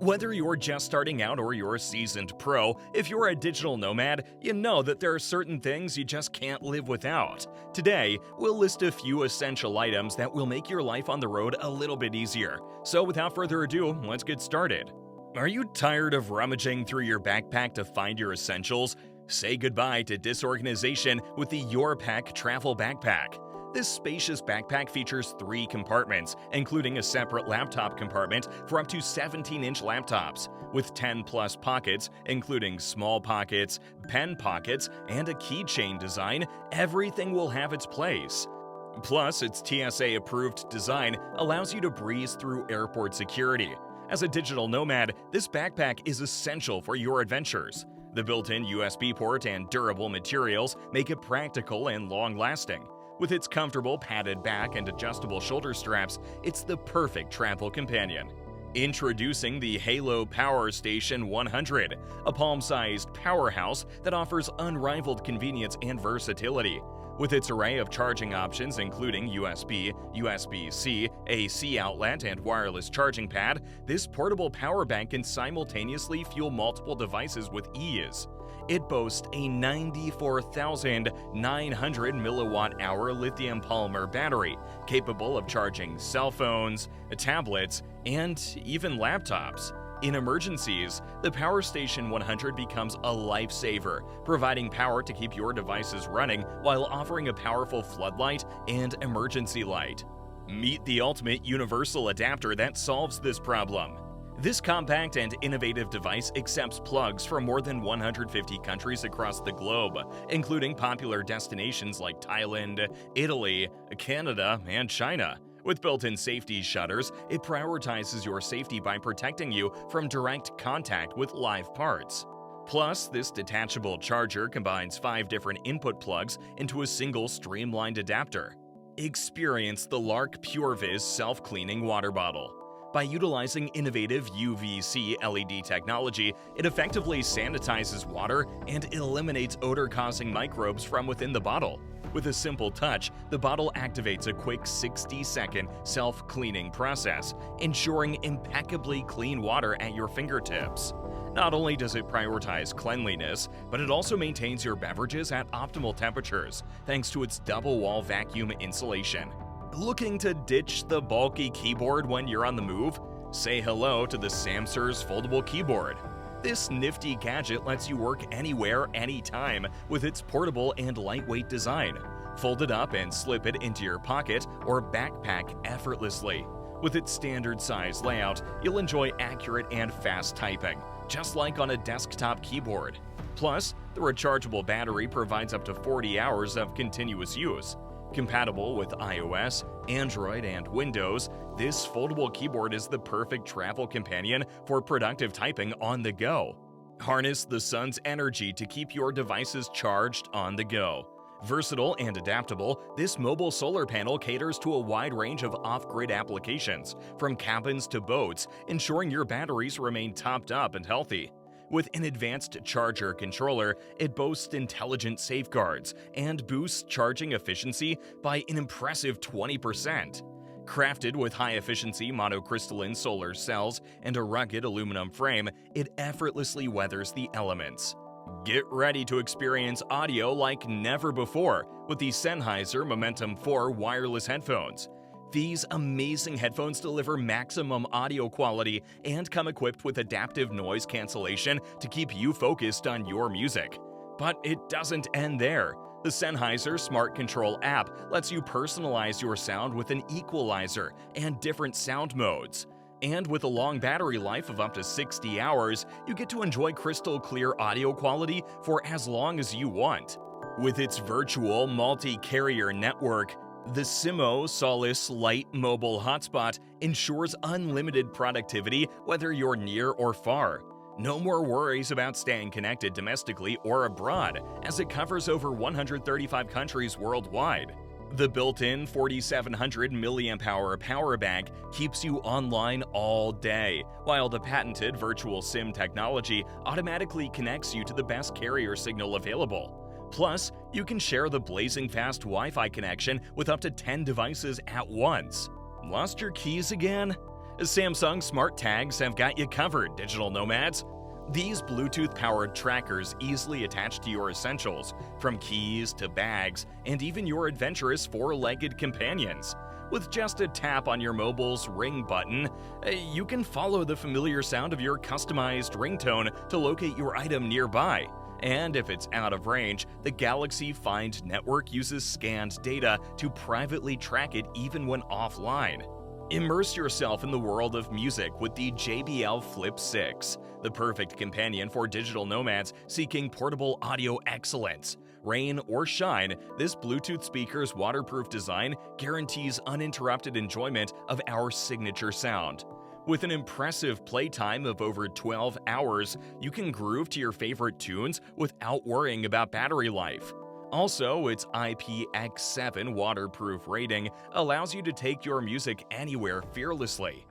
Whether you're just starting out or you're a seasoned pro, if you're a digital nomad, you know that there are certain things you just can't live without. Today, we'll list a few essential items that will make your life on the road a little bit easier. So without further ado, let's get started. Are you tired of rummaging through your backpack to find your essentials? Say goodbye to disorganization with the Your Pack Travel Backpack. This spacious backpack features 3 compartments, including a separate laptop compartment for up to 17-inch laptops. With 10-plus pockets, including small pockets, pen pockets, and a keychain design, everything will have its place. Plus, its TSA-approved design allows you to breeze through airport security. As a digital nomad, this backpack is essential for your adventures. The built-in USB port and durable materials make it practical and long-lasting. With its comfortable padded back and adjustable shoulder straps, it's the perfect travel companion. Introducing the Halo Power Station 100, a palm-sized powerhouse that offers unrivaled convenience and versatility. With its array of charging options including USB, USB-C, AC outlet, and wireless charging pad, this portable power bank can simultaneously fuel multiple devices with ease. It boasts a 94,900 milliwatt-hour lithium polymer battery, capable of charging cell phones, tablets, and even laptops. In emergencies, the Power Station 100 becomes a lifesaver, providing power to keep your devices running while offering a powerful floodlight and emergency light. Meet the ultimate universal adapter that solves this problem. This compact and innovative device accepts plugs from more than 150 countries across the globe, including popular destinations like Thailand, Italy, Canada, and China. With built-in safety shutters, it prioritizes your safety by protecting you from direct contact with live parts. Plus, this detachable charger combines 5 different input plugs into a single streamlined adapter. Experience the Lark PureViz self-cleaning water bottle. By utilizing innovative UVC LED technology, it effectively sanitizes water and eliminates odor-causing microbes from within the bottle. With a simple touch, the bottle activates a quick 60-second self-cleaning process, ensuring impeccably clean water at your fingertips. Not only does it prioritize cleanliness, but it also maintains your beverages at optimal temperatures, thanks to its double-wall vacuum insulation. Looking to ditch the bulky keyboard when you're on the move? Say hello to the Samsur's foldable keyboard. This nifty gadget lets you work anywhere, anytime with its portable and lightweight design. Fold it up and slip it into your pocket or backpack effortlessly. With its standard size layout, you'll enjoy accurate and fast typing, just like on a desktop keyboard. Plus, the rechargeable battery provides up to 40 hours of continuous use. Compatible with iOS, Android, and Windows, this foldable keyboard is the perfect travel companion for productive typing on the go. Harness the sun's energy to keep your devices charged on the go. Versatile and adaptable, this mobile solar panel caters to a wide range of off-grid applications, from cabins to boats, ensuring your batteries remain topped up and healthy. With an advanced charger controller, it boasts intelligent safeguards and boosts charging efficiency by an impressive 20%. Crafted with high-efficiency monocrystalline solar cells and a rugged aluminum frame, it effortlessly weathers the elements. Get ready to experience audio like never before with the Sennheiser Momentum 4 wireless headphones. These amazing headphones deliver maximum audio quality and come equipped with adaptive noise cancellation to keep you focused on your music. But it doesn't end there. The Sennheiser Smart Control app lets you personalize your sound with an equalizer and different sound modes. And with a long battery life of up to 60 hours, you get to enjoy crystal clear audio quality for as long as you want. With its virtual multi-carrier network, the Simo Solace Lite mobile hotspot ensures unlimited productivity whether you're near or far. No more worries about staying connected domestically or abroad, as it covers over 135 countries worldwide. The built-in 4700 mAh power bank keeps you online all day, while the patented virtual SIM technology automatically connects you to the best carrier signal available. Plus, you can share the blazing fast Wi-Fi connection with up to 10 devices at once. Lost your keys again? Samsung Smart Tags have got you covered, digital nomads. These Bluetooth-powered trackers easily attach to your essentials, from keys to bags, and even your adventurous four-legged companions. With just a tap on your mobile's ring button, you can follow the familiar sound of your customized ringtone to locate your item nearby. And if it's out of range, the Galaxy Find network uses scanned data to privately track it even when offline. Immerse yourself in the world of music with the JBL Flip 6, the perfect companion for digital nomads seeking portable audio excellence. Rain or shine, this Bluetooth speaker's waterproof design guarantees uninterrupted enjoyment of our signature sound. With an impressive playtime of over 12 hours, you can groove to your favorite tunes without worrying about battery life. Also, its IPX7 waterproof rating allows you to take your music anywhere fearlessly.